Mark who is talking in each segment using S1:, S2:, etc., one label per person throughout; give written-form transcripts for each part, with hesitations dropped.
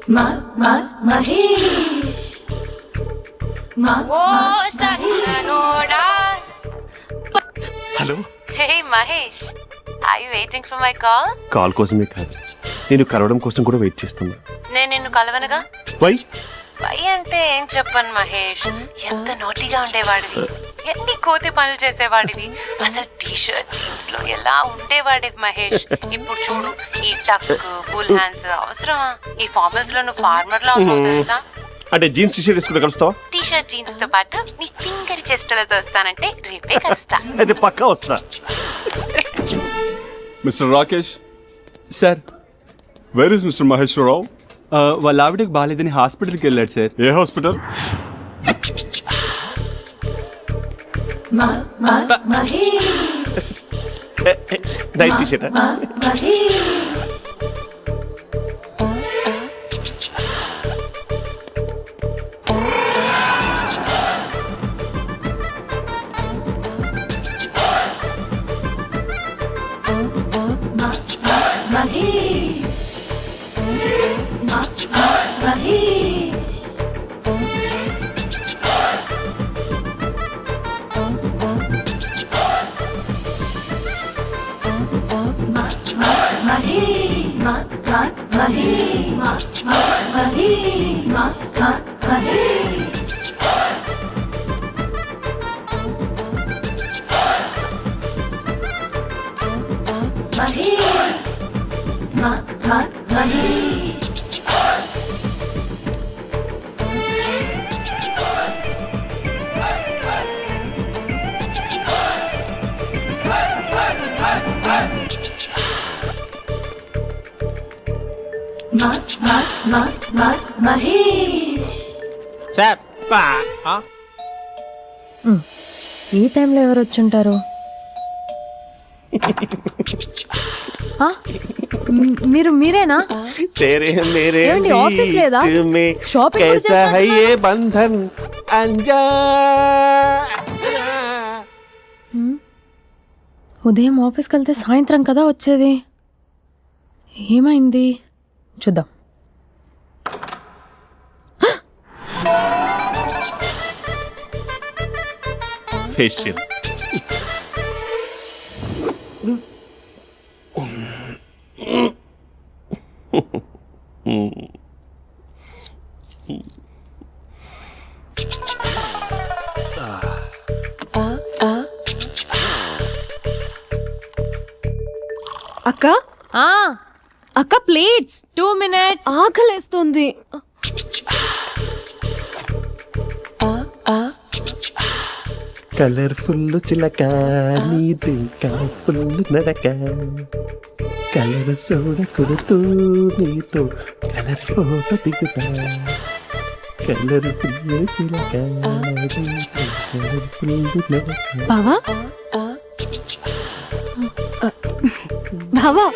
S1: Hello.
S2: Hey Mahesh, are you waiting for my call?
S1: Call కోసమే కాదు, నేను కలవడం కోసం కూడా వెయిట్ చేస్తున్నా.
S2: నేను నిన్ను కలవనుగా.
S1: వై
S2: వై అంటే ఏం చెప్పను మహేష్, ఎంత నోటిగా ఉండేవాడివి, ఎన్ని కోతి పనులు చేసేవాడివి, అసలు టీషర్ట్ జీన్స్ లో ఎలా ఉండేవాడివి మహేష్. ఇప్పుడు చూడు, ఈ టక్ ఫుల్ హ్యాండ్స్ అవసరమా? ఈ ఫార్మల్స్ లో నువ్వు ఫార్మర్ లా ఉన్నావు తెలుసా?
S1: అంటే జీన్స్ టీషర్ట్ వేసుకుంటే కలుస్తావా?
S2: టీషర్ట్ జీన్స్ తో పాటు నీ ఫింగర్ చెస్టులతో వస్తానంటే రేపే కలుస్తా.
S1: అయితే పక్కా వస్తా.
S3: Mister Rakesh,
S4: sir
S3: where is mister Maheshwara Rao?
S4: వాళ్ళ ఆవిడకి బాగాలేదని హాస్పిటల్కి వెళ్ళాడు సార్.
S3: ఏ హాస్పిటల్?
S1: Night t-shirt.
S5: సార్
S6: ఈ టైంలో ఎవరు వచ్చుంటారు? మీరేనా? ఏమండి, ఆఫీస్ లేదా? షాపింగ్ కూడా చేస్తున్నారు? ఉదయం ఆఫీస్కి వెళ్తే సాయంత్రం కదా వచ్చేది, ఏమైంది చూద్దాం.
S1: ఫేషియల్.
S7: అక్క అక్క ప్లేట్స్.
S6: 2 minutes.
S7: ఆకలేస్తుంది.
S1: కలర్ఫుల్ చిలక నీది కలర్ఫుల్ నడక, కలర్ సోడ కొడుతూ నీతో కలర్ ఫోటో దిగుతా, కలర్ఫుల్ చిలక కలర్ఫుల్ నడక.
S7: బావా బావా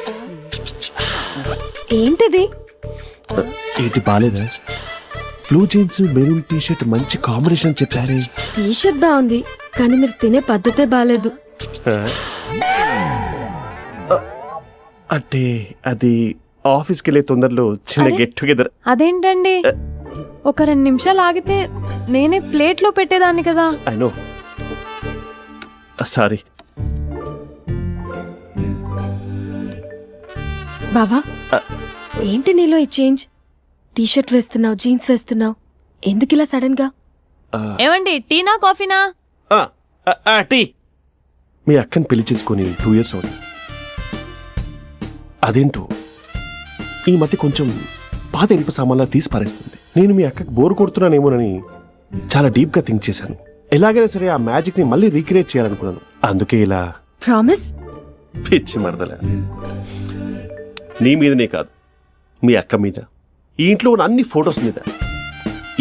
S7: ఏంటిది?
S1: ఏంటి బాలేదా? బ్లూ జీన్స్ మెరూన్ టీషర్ట్ మంచి కాంబినేషన్ చెప్పారే.
S7: టీషర్ట్ బాగుంది కానీ మీరు తినే పద్ధతే బాలేదు.
S1: అంటే అది ఆఫీస్కి వెళ్ళే తొందరలో చిన్న గెట్ టుగెదర్.
S6: అదేంటండి, ఒక 2 నిమిషాలు ఆగితే నేనే ప్లేట్లో పెట్టేదాన్ని కదా.
S1: I know, sorry.
S7: బావా ఏంటి నీలో ఈ చేంజ్? టీషర్ట్ వేస్తున్నావు, జీన్స్ వేస్తున్నావు, ఎందుకు ఇలా సడన్ గా?
S6: ఏమండి, టీనా కాఫీనా?
S1: టీ. మీ అక్కని పెళ్లి చేసుకొని 2 years అవుతుంది. అదేంటో ఈ మధ్య కొంచెం పాత ఇనుప సామాన్లా తీసి పారేస్తుంది. నేను మీ అక్కకి బోర్ కొడుతున్నానేమోనని చాలా డీప్ గా థింక్ చేశాను. ఎలాగైనా సరే ఆ మ్యాజిక్ ని మళ్ళీ రీక్రియేట్ చేయాలనుకున్నాను. అందుకే ఇలా.
S7: ప్రామిస్?
S1: పిచ్చి మరదల, నీ మీదనే కాదు, మీ అక్క మీద, ఈ ఇంట్లో ఉన్న అన్ని ఫొటోస్ మీద,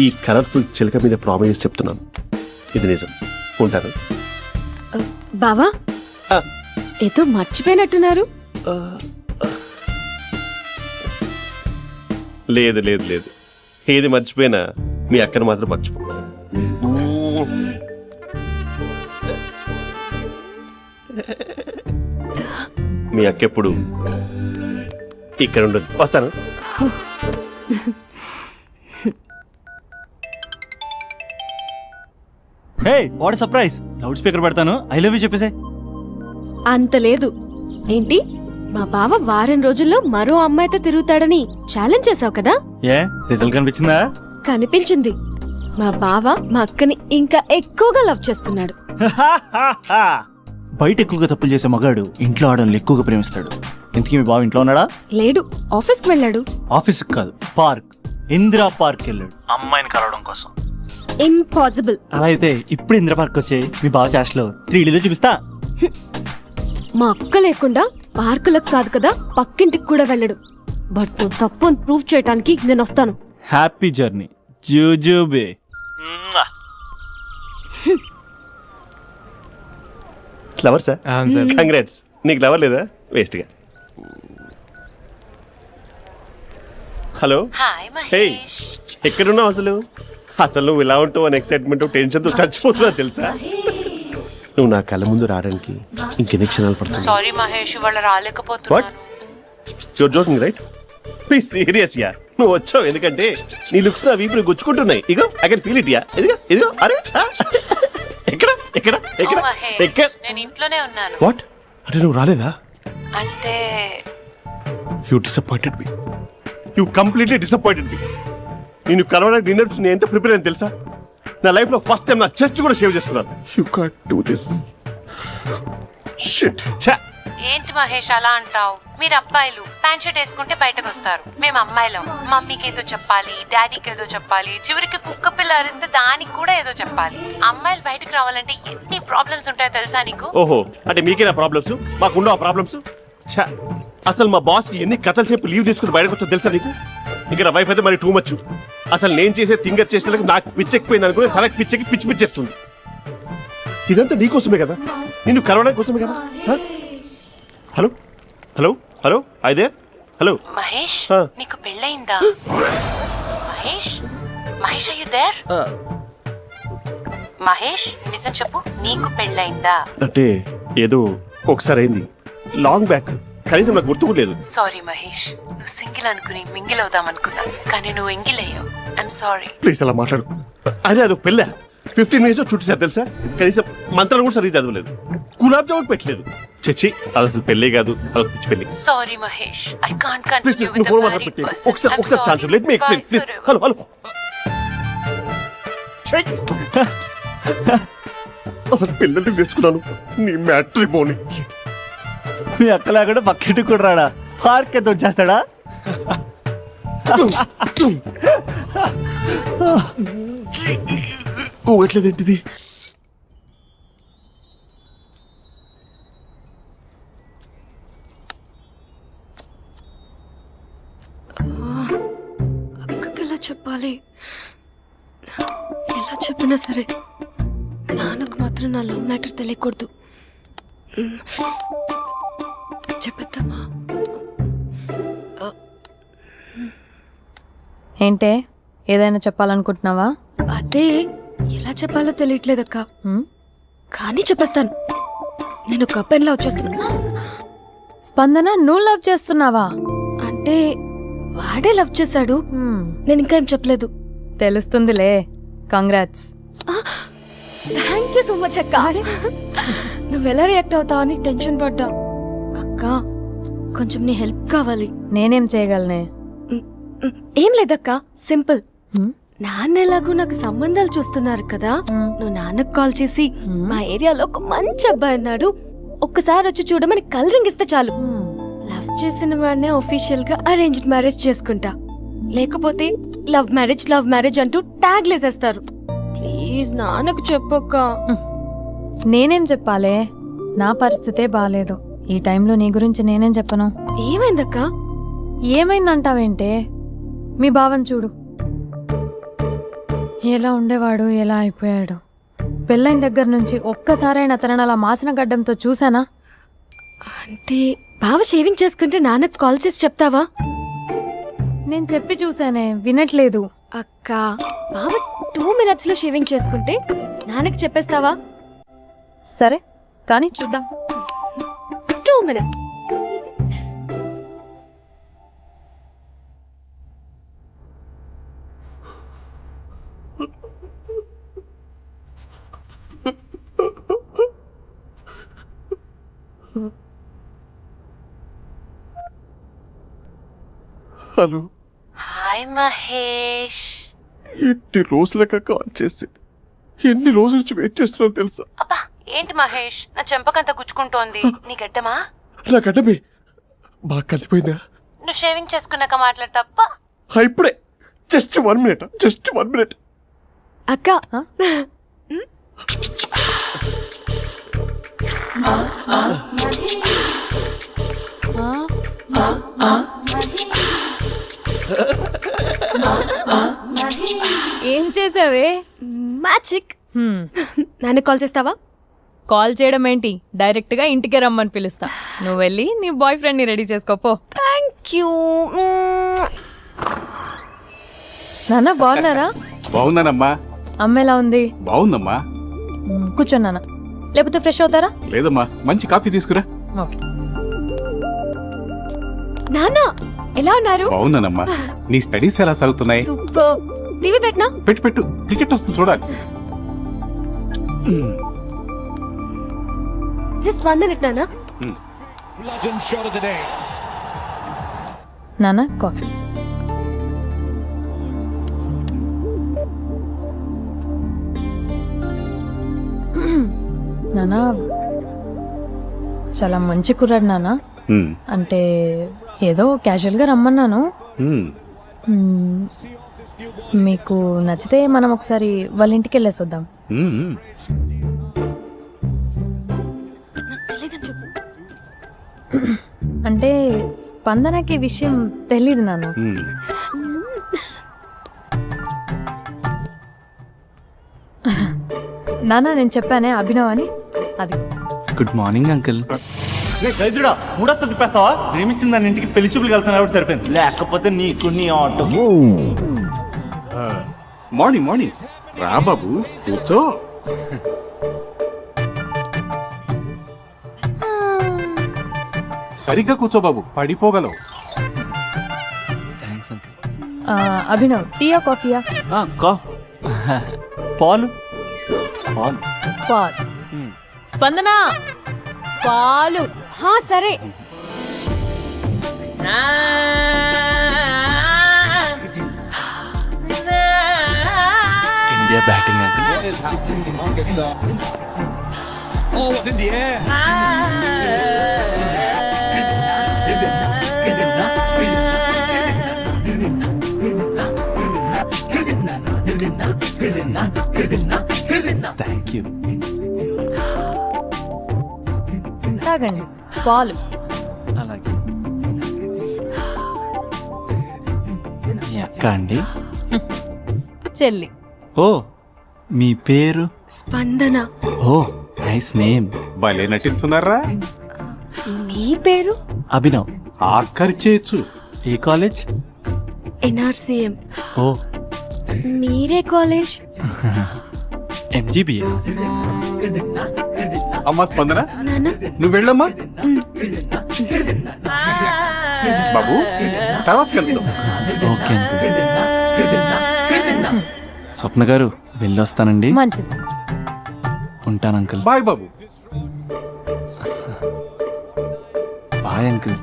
S1: ఈ కలర్ఫుల్ చిలక మీద ప్రామిస్ చెప్తున్నాను. ఇది నిజం. ఉంటాను.
S7: బావా ఏదో మర్చిపోయినట్టున్నారు.
S1: లేదు లేదు లేదు, ఏది మర్చిపోయినా మీ అక్కను మాత్రం మర్చిపో. మీ అక్క ఎప్పుడు ఇక్కడ ఉండదు. వస్తాను.
S5: Hey what surprise, loud speaker పెడతాను, ఐ లవ్ యూ చెప్పేసే.
S7: అంత లేదు. ఏంటి, మా బావ వారం రోజుల్లో మరో అమ్మాయితో తిరుగుతాడని ఛాలెంజ్ చేసావు కదా?
S5: ఏ రిజల్ట్ కనిపించిందా?
S7: కనిపించింది. మా బావ మా అక్కని ఇంకా ఎక్కువగా లవ్ చేస్తున్నాడు.
S5: బయట ఎక్కువగా తప్పులు చేసే మగాడు ఇంట్లో ఆడవాళ్ళు ఎక్కువగా ప్రేమిస్తాడు. ఇంతకీ మీ బావ ఇంట్లో ఉన్నాడా?
S7: లేడు, ఆఫీస్కి వెళ్ళాడు.
S5: ఆఫీస్కి కాదు, పార్క్, ఇందిరా పార్క్ వెళ్ళాడు అమ్మాయిని కలవడం కోసం.
S7: ఇంపాసిబుల్.
S5: అలా అయితే ఇప్పుడు ఇందిరా పార్క్ వచ్చే మీ బావ చాష్లో 3Dలో చూపిస్తా.
S7: మా అక్క లేకుండా పార్కులకు కాదు కదా పక్కింటికి కూడా వెళ్ళడు. బట్ నువ్వు తప్పు అని ప్రూవ్ చేయడానికి నేను వస్తాను.
S5: హ్యాపీ జర్నీ జూజూబే.
S1: Lover sir, congrats. నీకు లవర్ లేదా? వేస్ట్గా. Hello,
S2: hi
S1: hey,
S2: Mahesh.
S1: ఎక్కడున్నావు అసలు? అసలు నువ్వు ఇలా ఉంటావు అని ఎక్సైట్మెంట్ టెన్షన్తో చచ్చిపోతున్నా తెలుసా? నువ్వు నా కళ్ళ ముందు రావడానికి ఇంకెన్ని క్షణాలు పడుతుంది?
S2: సారీ మహేష్, ఇవాళ రాలేకపోతున్నాను.
S1: You're joking right? Please serious యా. నువ్వు వచ్చావు ఎందుకంటే నీ లుక్స్ నా వీపుని గుచ్చుకుంటున్నాయి. ఇగో ఐ కెన్ ఫీల్ ఇట్ యా. ఇదిగో ఇదిగో. అరే ఎక్కడ ఎక్కడ
S2: ఓ
S1: ఎక్కడ
S2: మహేష్,
S1: ఎక్కడ?
S2: నేను ఇంట్లోనే ఉన్నాను.
S1: వాట్ అంటే నువ్వు రాలేదా?
S2: అంటే
S1: you disappointed me. You completely disappointed me. నేను కలవడానికి డిన్నర్స్ నేను ఎంత ప్రిపేర్ అని తెలుసా? నా లైఫ్ లో ఫస్ట్ టైం నా చెస్ట్ కూడా సేవ్ చేసుకున్నాను. You can't do this. Shit. ఛా.
S2: ఏంటి మహేష్ అలా అంటావు? మీరు అబ్బాయిలు ప్యాంట్ షర్ట్ వేసుకుంటే బయటకు వస్తారు. మేము అమ్మాయిలం, మమ్మీకి ఏదో చెప్పాలి, డాడీకి ఏదో చెప్పాలి, చివరికి కుక్క పిల్ల అరిస్తే దానికి కూడా ఏదో చెప్పాలి. అమ్మాయిలు బయటకు రావాలంటే ఎన్ని ప్రాబ్లమ్స్ ఉంటాయో తెలుసా నీకు?
S1: ఓహో, అంటే మీకేనా ప్రాబ్లమ్స్? మాకుండవు ఆ ప్రాబ్లమ్స్? ఛా. అసలు మా బాస్కి ఎన్ని కథలు చెప్పి లీవ్ తీసుకుని బయటకు వచ్చా తెలుసా నీకు? ఇంకా నా వైఫ్ అయితే మరి టూ మచ్. అసలు నేను చేసే థింగర్ చేసేందుకు నాకు పిచ్చెక్కిపోయింది అనుకుని తనకి పిచ్చెక్కి పిచ్చి పిచ్చేస్తుంది. ఇదంతా నీకోసమే కదా, నిన్ను కరోనా కోసమే కదా. హలో హలో హలో, అయితే హలో
S2: మహేష్,
S1: ఆ.
S2: నీకు పెళ్ళయిందా? Mahesh, Mahesh are you there? మహేష్ నిజం చెప్పు, నీకు పెళ్ళయిందా?
S1: అంటే ఏదో ఒకసారి అయింది, లాంగ్ బ్యాక్, కనీసం నాకు గుర్తు కూడా లేదు.
S2: సారీ మహేష్, నువ్వు సింగిల్ అనుకుని మింగిల్ అవుదాం అనుకున్నా, కానీ నువ్వు ఎంగిల్ అయ్యావు. I'm sorry.
S1: ప్లీజ్ అలా మాట్లాడు. అదే అదొక పెళ్ళ 15 మినిట్స్ చుట్టేసారు తెలుసా? కనీసం మంత్రాలు కూడా సరిగ్గా చదవలేదు, గులాబ్ జామున్ పెట్టలేదు. చచ్చి, అది అసలు పెళ్ళే కాదు, అదొక పిచ్చి పెళ్ళి.
S2: Sorry Mahesh, I can't
S1: please
S2: continue
S1: నువ్వు
S2: విత్
S1: ఫోన్
S2: ద
S1: మాత్రం
S2: మ్యారీడ్
S1: పెట్టి
S2: పర్సన్.
S1: ఒకసారి chance let me explain please. Hello hello. అసలు పిల్లల్ని వేసుకున్నాను నీ మ్యాట్రిమోని.
S5: మీ అక్క లేకుండా పక్కింటి కూడా రాడా? పార్క్ ఎంత వచ్చేస్తాడా?
S1: ఊగట్లేదేంటిది?
S7: అక్కకి ఎలా చెప్పాలి? ఎలా చెప్పినా సరే నాన్నకు మాత్రం నా లవ్ మ్యాటర్ తెలియకూడదు. చెప్పేద్దామా?
S6: ఏంటే, ఏదైనా చెప్పాలనుకుంటున్నావా?
S7: అదే ఎలా చెప్పాలో తెలియట్లేదక్క,
S6: హ్మ్?
S7: కానీ చెప్పేస్తాను. నేను ఒక అబ్బాయిలా వచ్చేస్తున్నా.
S6: స్పందన, నువ్వు లవ్ చేస్తున్నావా?
S7: అంటే వాడే లవ్ చేశాడు,
S6: హ్మ్,
S7: నేను ఇంకా ఏం చెప్పలేదు.
S6: తెలుస్తుందిలే. Congrats.
S7: Thank you so much అక్క. నువ్వు ఎలా రియాక్ట్ అవుతావు అని టెన్షన్ పడ్డా. అక్క, కొంచెం నీ హెల్ప్ కావాలి.
S6: నేనేం చేయగలనే?
S7: ఏం లేదక్క, సింపుల్.
S6: హ్మ్?
S7: నాన్న ఎలాగో నాకు సంబంధాలు చూస్తున్నారు కదా, నువ్వు నాన్నకు కాల్ చేసి మా ఏరియాలో ఒక మంచి అబ్బాయి అన్నాడు, ఒక్కసారి వచ్చి చూడమని కలరింగ్ ఇస్తే చాలు. లవ్ చేసిన వాడినే ఒఫీషియల్ గా అరేంజ్డ్ మ్యారేజ్ చేసుకుంటా. లేకపోతే లవ్ మ్యారేజ్ అంటూ ట్యాగ్ లేసేస్తారు. ప్లీజ్ నాన్నకు చెప్పక్క.
S6: నేనేం చెప్పాలే? నా పరిస్థితే బాలేదు. ఈ టైంలో నీ గురించి నేనేం చెప్పను?
S7: ఏమైందక్క?
S6: ఏమైందంటావేంటే? మీ బావని చూడు, ఎలా ఉండేవాడు, ఎలా అయిపోయాడు. పెళ్ళైన దగ్గర నుంచి ఒక్కసారైనా తనని అలా మాసిన గడ్డంతో చూసానా?
S7: అంటే బావ షేవింగ్ చేసుకుంటే నాన్నకు కాల్ చేసి చెప్తావా?
S6: నేను చెప్పి చూసానే, వినట్లేదు.
S7: అక్క, బావ 2 minutes లో షేవింగ్ చేసుకుంటే నాన్నకి చెప్పేస్తావా?
S6: సరే, కానీ చూద్దాం.
S7: 2 minutes.
S1: Hello,
S2: hi Mahesh.
S1: ఎన్ని రోజులక కాల్ చేసింది, ఎన్ని రోజుల నుంచి వెయిట్ చేస్తున్నావు తెలుసా?
S2: అబ్బా ఏంటి మహేష్, నా చెంపకంత గుచ్చుకుంటోంది. నీ గడ్డమా?
S1: నా గడ్డమే బాగా కలిపోయిందా?
S2: నువ్వు షేవింగ్ చేసుకున్నాక మాట్లాడు తప్ప.
S1: ఇప్పుడే జస్ట్ 1 minute, జస్ట్ 1 minute.
S7: అక్క
S6: ఏం చేసావే?
S7: మ్యాజిక్. నాన్న కాల్ చేస్తావా?
S6: కాల్ చేయడం ఏంటి, డైరెక్ట్ గా ఇంటికే రమ్మని పిలుస్తా. నువ్వు వెళ్ళి నీ బాయ్ ఫ్రెండ్ ని రెడీ చేసుకోపో.
S7: Thank you.
S6: నాన్న బాగున్నారా?
S4: బాగున్నానమ్మా.
S6: అమ్మ ఎలా ఉంది?
S4: బాగుందమ్మా.
S6: కూర్చోండి నాన్న, లేకపోతే ఫ్రెష్ అవుతారా?
S4: లేదమ్మా, మంచి కాఫీ తీసుకురా.
S6: ఓకే.
S7: నాన్న ఎలా ఉన్నారు?
S4: బాగున్నానమ్మా. నీ స్టడీస్ ఎలా సాగుతున్నాయి?
S7: సూపర్. టీవీ పెట్టనా?
S4: పెట్టు, క్రికెట్ వస్తుంది చూడాలి.
S7: జస్ట్ 1 minute నాన్న.
S6: నాన్న కాఫీ. నాన్న చాలా మంచి కుర్రాడు నాన్న. అంటే ఏదో క్యాజువల్గా రమ్మన్నాను. మ్మ్. మీకు నచ్చితే మనం ఒకసారి వాళ్ళ ఇంటికి వెళ్ళేసి వద్దాం. అంటే స్పందనకి ఈ విషయం తెలీదు నాన్న. నాన్న నేను చెప్పానే అభినవ్ అని, అది.
S5: Good morning uncle. రైతుడా మూడొస్తా తిప్పేస్తావా? ప్రేమించిన దాని ఇంటికి పెళ్లి చూపులు వెళ్తున్నా సరిపోయింది, లేకపోతే నీకు నీ ఆటో.
S4: మార్నింగ్ రా బాబు, కూర్చో. సరిగ్గా కూర్చో బాబు, పడిపోగలవు.
S5: Thanks uncle.
S6: అభినవ్ టీయా కాఫీయా?
S5: పాలు.
S6: పాలు. స్పందన పాలు.
S7: హా సరే.
S5: India batting uncle. Thank you.
S6: తాగండి పాలు.
S5: అలాగే. మీ అక్క అండి?
S6: చెల్లి.
S5: ఓ, మీ పేరు?
S7: స్పందన.
S5: ఓ, నైస్ నేమ్.
S4: భలే నటిస్తున్నారా?
S7: మీ పేరు?
S5: అభినవ్.
S4: ఆర్కర్ చేయొచ్చు.
S5: ఏ కాలేజ్?
S7: NRCM.
S5: ఓ,
S7: మీరే కాలేజ్?
S5: MGBA.
S4: అమ్మా స్పందన,
S7: నాన్న
S4: నువ్వు వెళ్ళమ్మా. బాబు తర్వాత కలుద్దాం.
S5: Okay uncle. స్వప్న గారు వెళ్ళొస్తానండి.
S6: మంచిది.
S5: ఉంటాను అంకుల్.
S4: బాయ్ బాబు.
S5: Bye uncle.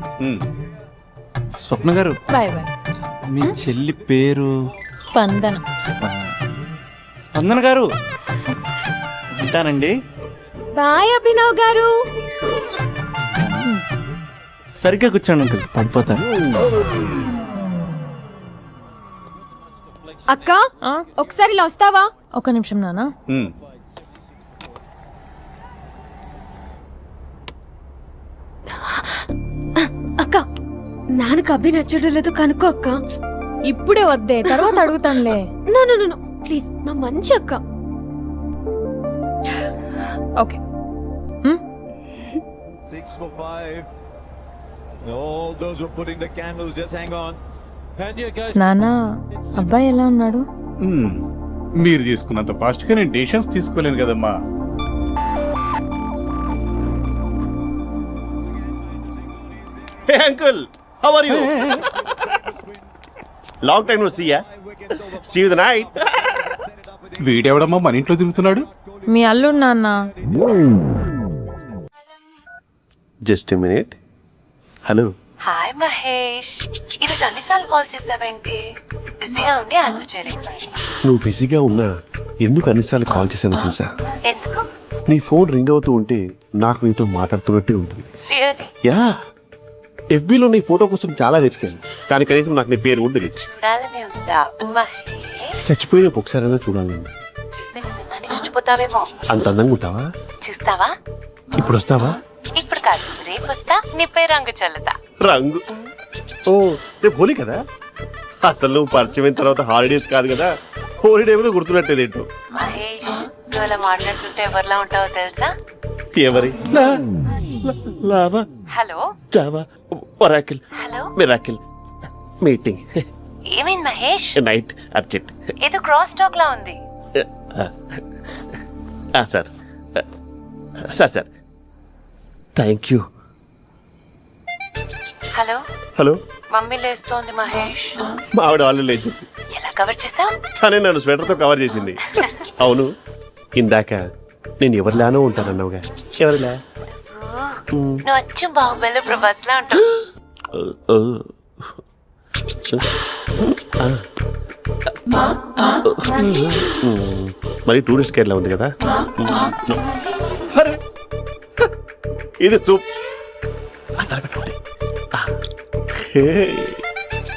S5: స్వప్న గారు,
S6: బాయ్ బాయ్.
S5: మీ చెల్లి పేరు?
S6: స్పందన.
S5: స్పందన గారు, ఉంటానండి.
S7: బాయ్ అభినవ్ గారు.
S5: సరిగ్గా కూర్చోండి అంకుల్, పడిపోతారు.
S7: అక్క ఒకసారి ఇలా వస్తావా?
S6: ఒక నిమిషం నాన్న.
S7: అక్క నాన్నకు అభి నచ్చడం లేదో కనుక్కో అక్క.
S6: ఇప్పుడే వద్దే, తర్వాత అడుగుతానులే.
S7: నో నో నో ప్లీజ్, మా మంచి అక్క.
S6: Okay.
S8: 6 for 5. All those who are putting the candles, just hang on.
S6: నాన్న అబ్బాయి ఎలా ఉన్నాడు?
S4: మీరు తీసుకున్నంత ఫాస్ట్ గా నేను డెసిషన్స్ తీసుకోలేను కదమ్మా.
S1: Hey uncle, how are you? Long time no see ya. See you the night.
S4: వీడెవడమ్మా మన ఇంట్లో తిరుగుతున్నాడు?
S6: మీ అల్లుడు నాన్న.
S1: Just a minute. Hello.
S2: Hi Mahesh, ఈరోజు అన్నిసార్లు కాల్ చేసావేంటి? బిజీగా ఉండి ఆన్సర్ చేయలేకపోయాను.
S1: నువ్వు బిజీగా ఉన్నా ఎందుకు అన్నిసార్లు కాల్ చేశాను తెలుసా?
S2: ఎందుకు?
S1: నీ ఫోన్ రింగ్ అవుతూ ఉంటే నాకు నీతో మాట్లాడుతున్నట్టే ఉంటుంది.
S2: రియల్లీ?
S1: యా, ఎఫ్బీలో నీ ఫోటో కోసం చాలా వెతికాను, కానీ కనీసం నాకు నీ పేరు కూడా తెలియదు.
S2: చూడాలని ఉందా మహేష్?
S1: చచ్చిపోయిన ఒకసారైనా చూడాలి.
S2: చూస్తే నిజంగానే చచ్చిపోతావేమో.
S1: అంత అందంగా ఉంటావా?
S2: చూస్తావా?
S1: ఇప్పుడు వస్తావా?
S2: ఇప్పుడు కాదు, రేపు వస్తా, నీపై రంగు చల్లుతా.
S1: రంగు? ఓ, రేపు హోలీ కదా. అసలు నువ్వు పరిచయం అయిన తర్వాత హాలిడేస్ కాదు కదా, హోలిడే మీద గుర్తున్నట్టేది ఏంటో.
S2: మహేష్, నువ్వు అలా మాట్లాడుతుంటే ఎవరిలా ఉంటావో తెలుసా?
S1: ఎవరి? Lava,
S2: hello
S1: Java, Oracle,
S2: hello,
S1: miracle, meeting,
S2: ఏమైంది మహేష్?
S1: Night, urgent.
S2: ఏదో క్రాస్ టాక్ లా ఉంది.
S1: Sir sir sir thank you.
S2: Hello,
S1: hello,
S2: mummy లేస్తోంది మహేష్.
S1: మా ఆవిడ వాళ్ళు లేదు,
S2: ఎలా కవర్ చేసావు?
S1: తనే నన్ను స్వెటర్తో కవర్ చేసింది. అవును, ఇందాక నేను ఎవరిలానో ఉంటానన్నావుగా, ఎవరిలా?
S2: నువ్వు అచ్చం బాహుబలి ప్రభాస్ లా ఉంటావు.
S1: మరి టూరిస్ట్ గైడ్లా ఉంది కదా. అరే, ఇది సూప్.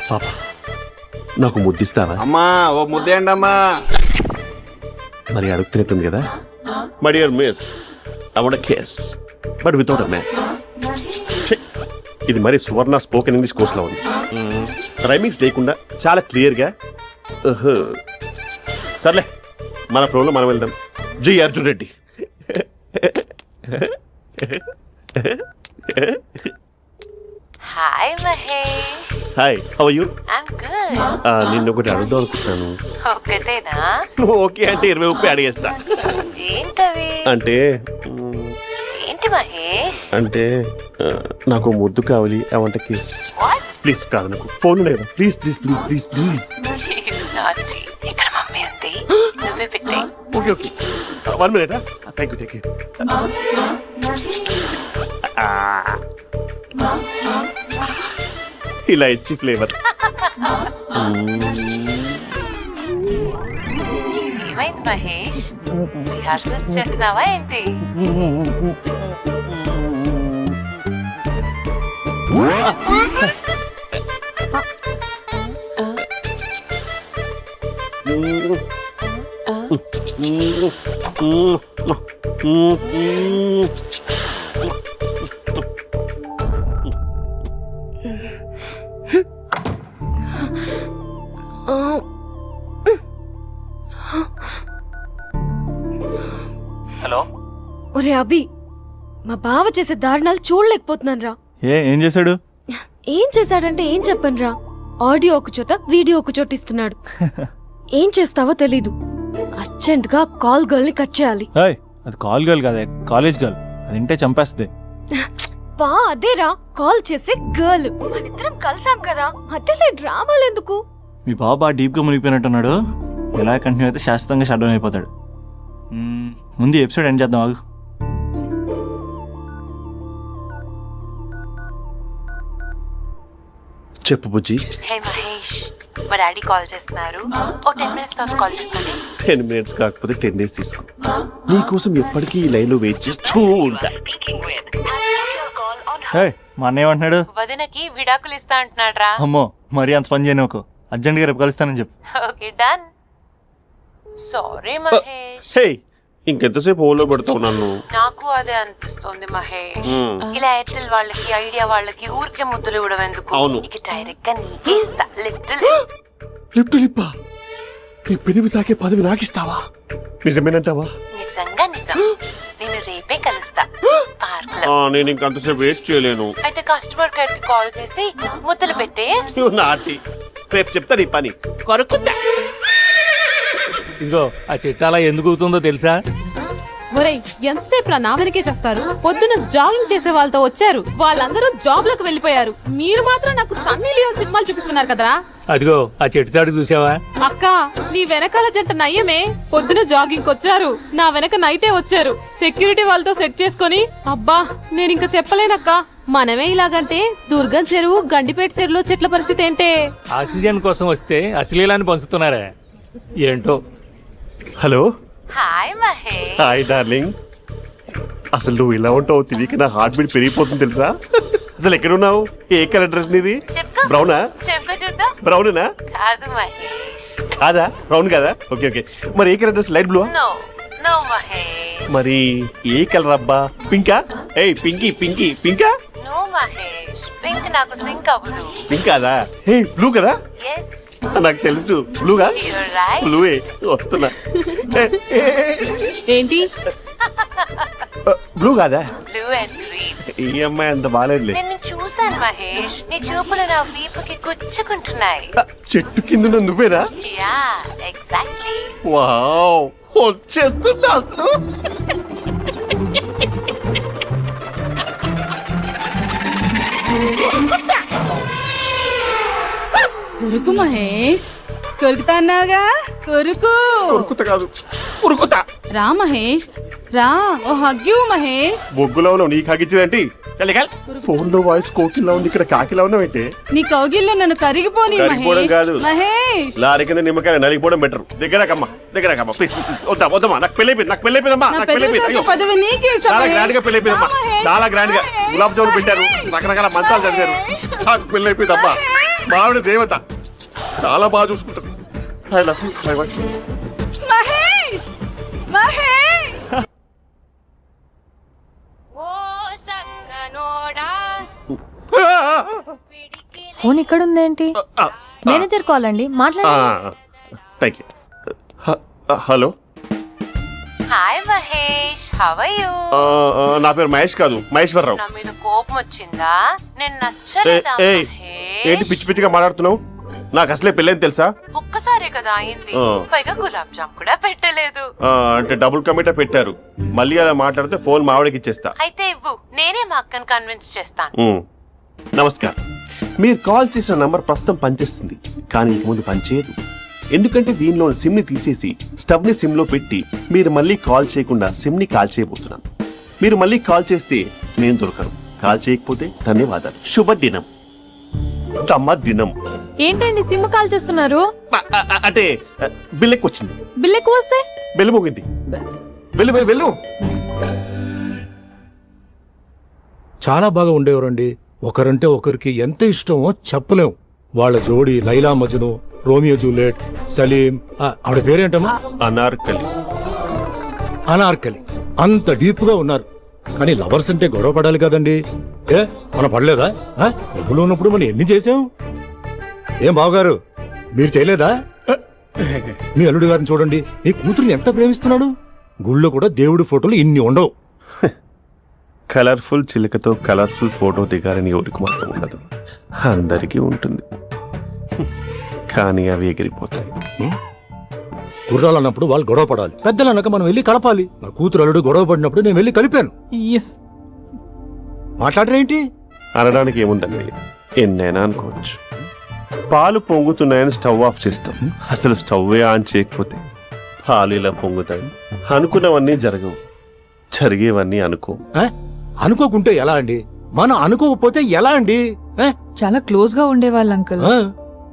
S1: పాప, నాకు ముద్దిస్తావా?
S3: అమ్మా ఓ ముద్దేయండి అమ్మా.
S1: మరి అడుగుతున్నట్టుంది కదా. My dear miss, I want kiss but without a mess. ఇది మరి సువర్ణ స్పోకెన్ ఇంగ్లీష్ కోర్సులో ఉంది. రైమింగ్స్ లేకుండా చాలా క్లియర్గా. సర్లే, మన ఫ్లోలో మనం వెళ్దాం. Jai Arjun Reddy.
S2: Hi Mahesh.
S1: Hi, how are you?
S2: I'm good.
S1: నిన్ను ఒకటి అడుగుదాం అనుకుంటున్నాను.
S2: ఒకటేనా?
S1: నువ్వు ఓకే అంటే 20 రూపాయలు అడిగేస్తా.
S2: ఏంటవి?
S1: అంటే
S2: ఏంటి మహేష్?
S1: అంటే నాకు ముద్దు కావాలి. I want kiss.
S2: What?
S1: Please, కాదు, నాకు ఫోన్ లేదు. Please please please please please.
S2: నాటి ఇక్కడ మమ్మీ ఉంది, నువ్వే పెట్టే.
S1: Okay okay, 1 minute. Thank you thank you. ఇలా ఇచ్చి ఫ్లేవర్.
S2: ఏమైంది మహేష్? రిహార్సల్స్ చేస్తున్నావా ఏంటి?
S5: హలో.
S7: ఒరే అభి, మా బావ చేసే దారుణాలు చూడలేకపోతున్నాను రా.
S5: ఏం చేశాడు?
S7: ఏం చేశాడంటే ఏం చెప్పను రా. ఆడియో ఒక చోట, వీడియో ఒక చోట ఇస్తున్నాడు. ఏం చేస్తావో తెలీదు. అర్జెంట్ గా కాల్ గర్ల్ ని కట్ చేయాలి.
S5: అది కాల్ గర్ల్ కాదే, కాలేజ్ గర్ల్. అది ఇంటే చంపేస్తుంది.
S7: బా అదేరా, కాల్ చేసే గర్ల్. మనిద్దరం కలిసాం కదా, మధ్యలో డ్రామాలు ఎందుకు?
S5: మీ బాబు బాగా డీప్గా మునిగిపోయినట్టున్నాడు. ఎలా కంటిన్యూ అయితే శాశ్వతంగా షట్ డౌన్ అయిపోతాడు. ముందు ఎపిసోడ్ ఎండ్ చేద్దాం, ఆగు.
S1: చెప్పు బుజ్జి.
S2: హే మహేష్, మా డాడీ కాల్ చేస్తున్నారు. ఓ 10 minutes తర్వాత కాల్ చేస్తాను.
S1: 10 minutes కాకపోతే 10 days తీసుకో. నీకోసం ఎప్పటికీ ఈ లైన్లో వెయిట్ చేస్తూ ఉంటా.
S5: మా అన్నయ్య ఏమంటున్నాడు?
S2: వదినకి విడాకులు ఇస్తా అంటున్నాడు రా.
S5: అమ్మో, మరీ అంత పని చేయను. ఒక అర్జెంట్గా రేపు కలుస్తానని చెప్పు.
S2: Okay done. సారీ మహేష్.
S1: హే, ఇంకెంతసేపు హోల్లో పెడతావు నన్ను?
S2: నాకు అదే అనిపిస్తుంది మహేష్. ఇలా ఎయిర్టెల్ వాళ్ళకి, ఐడియా వాళ్ళకి ఊరికే ముద్దులు ఇవ్వడం ఎందుకు?
S1: అవును.
S2: ఇక డైరెక్ట్ గా నీకే ఇస్తా. లిఫ్ట్
S1: లిప్ టు లిప్పా? నీ పెనివి తాకే పదవి నాకిస్తావా? నిజమేనంటావా?
S2: నిజంగా నిజం. నేను రేపే కలుస్తా పార్క్ లో.
S1: నేను ఇంకంతసేపు వేస్ట్ చేయలేను.
S2: అయితే కస్టమర్ కేర్ కి కాల్ చేసి ముద్దులు పెట్టే.
S1: నాటి రేపు చెప్తా నీ పని. కొరుకుందా?
S9: ఇదిగో ఆ చెట్టు అలా ఎందుకు అవుతుందో తెలుసా? ఒరేయ్ ఎంతసేపు నా వెనకే చేస్తారు? పొద్దున జాగింగ్ చేసే వాళ్ళతో వచ్చారు, వాళ్ళందరూ జాబ్ లకు వెళ్ళిపోయారు. మీరు మాత్రం నాకు సన్నీ లియోన్ సినిమాలు చూపిస్తున్నారు కదరా.
S10: అదిగో ఆ చెట్టు చాటు చూసావా?
S9: అక్క, నీ వెనకాల జంట నయ్యమే. పొద్దున జాగింగ్ వచ్చారు, నా వెనక నైటే వచ్చారు. సెక్యూరిటీ వాళ్ళతో సెట్ చేసుకొని, అబ్బా నేను ఇంకా చెప్పలేనక్క. మనమే ఇలాగంటే దుర్గం చెరువు, గండిపేట చెరువులో చెట్ల పరిస్థితి ఏంటే?
S10: ఆక్సిజన్ కోసం వస్తే అశ్లీలాన్ని పంచుతున్నారా ఏంటో.
S1: Hello,
S2: hi Mahesh.
S1: Hi darling. అసలు నువ్వు ఇలా ఉంటావు తెలియక నా హార్ట్ బీట్ పెరిగిపోతుంది తెలుసా? అసలు ఎక్కడున్నావు? ఏ కలర్ డ్రెస్ నీది?
S2: చెప్పుకో.
S1: బ్రౌనా?
S2: చెప్పుకో చూద్దాం.
S1: బ్రౌనేనా?
S2: కాదు మహేష్.
S1: కాదా? బ్రౌన్ కదా? Okay okay. మరి ఏ colour dress? Light blue?
S2: No no Mahesh.
S1: మరి ఏ కలర్ అబ్బా? పింకా? ఏయ్ పింకీ పింకీ పింకా?
S2: నో మహేష్, పింక్ నాకు సింక్ అవ్వదు.
S1: పింక్ కాదా? ఏ బ్లూ కదా?
S2: ఎస్,
S1: నాకు తెలుసు బ్లూగా.
S2: You're right.
S1: బ్లూవే వస్తున్నా.
S9: ఏంటి?
S1: బ్లూ కాదా?
S2: Blue and green.
S1: ఈ అమ్మాయి అంత బాగాలేదులే.
S2: నిన్ను చూశాను మహేష్, నీ చూపులు నా వీపుకి గుచ్చుకుంటున్నాయి.
S1: చెట్టు కింద నువ్వేనా?
S2: Yeah, exactly.
S1: వావ్, వచ్చేస్తున్నా అసలు.
S9: కొరుకు మహేష్, కొరుకుతా అన్నావుగా, కొరుకు.
S1: ఉరుకుత కాదు, ఉరుకుతా.
S9: రా మహేష్, రా. ఓ హగ్గు మహేష్.
S1: బొగ్గులో ఉన్నావు, నీకు హగిచ్చేదేంటి? ఫోన్ లో వాయిస్ కోకిలా ఉంది, ఇక్కడ కాకిలా ఉన్నావేంటి?
S9: నీ కౌగిల్లో నన్ను కరిగిపోని
S1: కరిగిపోవడం కాదు.
S9: మహేష్.
S1: లారీ కింద నిమ్మకాయ నలిగిపోవడం బెటర్. దగ్గరకమ్మా ప్లీజ్. వద్దమ్మా, నాకు పెళ్ళైపోయిందమ్మా. నాకు పెళ్ళైపోయింది. అయ్యో,
S9: పదవి నీకే ఇస్తా
S1: చాలా
S9: మహేష్.
S1: గ్రాండ్ గా పెళ్ళైపోయిందమ్మా.
S9: రా మహేష్.
S1: చాలా గ్రాండ్ గా గులాబ్ జామున్ పెట్టారు, రకరకాల మంచాలు చదివారు. నాకు పెళ్ళైపోయిందమ్మా. మావిడ దేవత, చాలా బాగా చూసుకుంటుంది. I love you.
S9: Mahesh, Mahesh.
S6: Phone ఇక్కడ ఉందేంటి? మేనేజర్ కాల్ అండి, మాట్లాడండి.
S1: Thank you. Hello,
S2: hi Mahesh, how are you?
S1: నా పేరు మహేష్ కాదు, మహేశ్వరరావు.
S2: నా మీద కోపం వచ్చిందా? నేను నచ్చలేదా
S1: ఏయ్, ఏంటి
S2: మహేష్?
S1: పిచ్చి పిచ్చిగా మాట్లాడుతున్నావు? నాకు అసలే పెళ్ళని తెలుసా?
S2: ఒక్కసారే కదా అయింది, పైగా గులాబ్ జామ్ కూడా పెట్టలేదు.
S1: అంటే డబుల్ కమిటా పెట్టారు. మళ్ళీ అలా మాట్లాడితే ఫోన్ మావిడకి ఇచ్చేస్తా.
S2: అయితే ఇవ్వు, నేనే మా అక్కని కన్విన్స్ చేస్తాను.
S1: నమస్కారం. మీరు కాల్ చేసిన నంబర్ ప్రస్తుతం పనిచేస్తుంది, కానీ ఇంక ముందు పనిచేయదు. ఎందుకంటే దీనిలో సిమ్ ని తీసేసి స్టవ్ ని సిమ్ లో పెట్టి మీరు మళ్ళీ కాల్ చేయకుండా సిమ్ ని కాల్ చేయబోతున్నాను. మీరు మళ్ళీ కాల్ చేస్తే నేను దొరకను, కాల్ చేయకపోతే ధన్యవాదాలు. శుభదినం. తమ దినం.
S6: ఏంటండి సిమ్ కాల్ చేస్తున్నారు?
S1: అంటే బిల్ ఎక్కువ వచ్చింది.
S6: బిల్ ఎక్కువ వస్తే?
S1: బెల్లు మోగింది. వెళ్ళు.
S11: చాలా బాగా ఉండేవారండి. ఒకరంటే ఒకరికి ఎంత ఇష్టమో చెప్పలేం. వాళ్ళ జోడి లైలా మజ్ను, రోమియో జూలియట్, సలీం, ఆవిడ పేరేంటమ్మా? అనార్కలి. అంత డీప్ గా ఉన్నారు. కానీ లవర్స్ అంటే గొడవ పడాలి కదండి. మనం పడలేదా? డబ్బులు ఉన్నప్పుడు మనం ఎన్ని చేసాం? ఏం బావగారు, మీరు చేయలేదా? మీ అల్లుడు గారిని చూడండి, మీ కూతురుని ఎంత ప్రేమిస్తున్నాడు. గుళ్ళో కూడా దేవుడి ఫోటోలు ఇన్ని ఉండవు.
S1: కలర్ఫుల్ చిలుకతో కలర్ఫుల్ ఫోటో దిగాలని ఎవరికి మాత్రం ఉండదు, అందరికీ ఉంటుంది. కానీ అవి ఎగిరిపోతాయి.
S11: గుర్రాలు అన్నప్పుడు వాళ్ళు గొడవ పడాలి, పెద్దలు అన్నాక మనం వెళ్ళి కలపాలి. నా కూతురు అల్లుడు గొడవ పడినప్పుడు నేను వెళ్ళి కలిపాను. మాట్లాడరేంటి?
S1: అనడానికి ఏముందండి, ఎన్నైనా అనుకోవచ్చు. పాలు పొంగుతున్నాయని స్టవ్ ఆఫ్ చేస్తాం, అసలు స్టవ్వే ఆన్ చేయకపోతే పాలు ఇలా పొంగుతాయి. అనుకున్నవన్నీ జరగవు, జరిగేవన్నీ అనుకో.
S11: అనుకోకుంటే ఎలా అండి? మనం అనుకోకపోతే ఎలా అండి?
S12: చాలా క్లోజ్ గా ఉండేవాళ్ళు అంకుల్.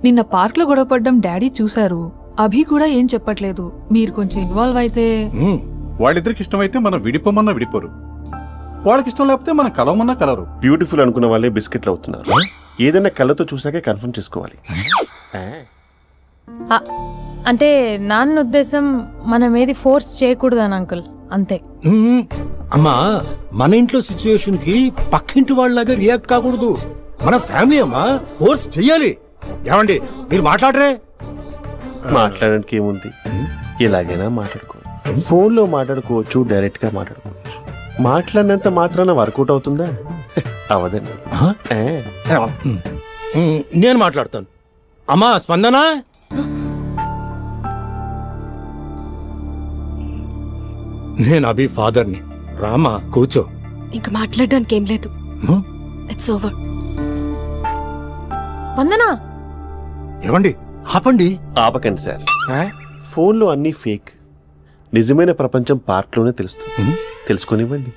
S12: నిన్న పార్క్ లో గొడవపడ్డం డాడీ చూశారు. అభి కూడా ఏం చెప్పట్లేదు. మీరు కొంచెం ఇన్వాల్వ్ అయితే.
S4: వాళ్ళిద్దరికి ఇష్టమైతే మనం విడిపోమన్నా విడిపోరు, వాళ్ళకి ఇష్టం లేకపోతే మనం కలవమన్నా కలరు.
S1: బ్యూటిఫుల్ అనుకున్న వాళ్ళే బిస్కెట్లు అవుతున్నారు. ఏదైనా కళ్ళతో చూసాకే కన్ఫర్మ్ చేసుకోవాలి.
S6: అంటే నాన్న ఉద్దేశం మనం ఏది ఫోర్స్ చేయకూడదని అంకుల్, అంతే.
S11: అమ్మా, మన ఇంట్లో సిచ్యుయేషన్ కి పక్కింటి వాళ్ళలాగా రియాక్ట్ కాకూడదు. మన ఫ్యామిలీ అమ్మా, ఫోర్స్ చెయ్యాలి. ఏమండి మీరు మాట్లాడరే?
S1: మాట్లాడడానికి ఏముంది, ఎలాగైనా మాట్లాడుకోవచ్చు. ఫోన్లో మాట్లాడుకోవచ్చు, డైరెక్ట్ గా మాట్లాడుకోవచ్చు. మాట్లాడినంత మాత్రాన వర్కౌట్ అవుతుందా? అవదండి.
S11: నేను మాట్లాడతాను. అమ్మా స్పందన,
S7: ఆ,
S12: 「
S11: నేను అభి ఫాదర్ని. రామా కూర్చో.
S7: ఇంకా మాట్లాడడానికి ఏం లేదు.
S11: హ్మ్?
S7: It's over.
S6: స్పందన
S11: ఏమండి ఆపండి.
S1: ఆపకండి సార్. ఫోన్లో అన్నీ ఫేక్. నిజమైన ప్రపంచం పార్క్లోనే తెలుస్తుంది. తెలుసుకొనివ్వండి.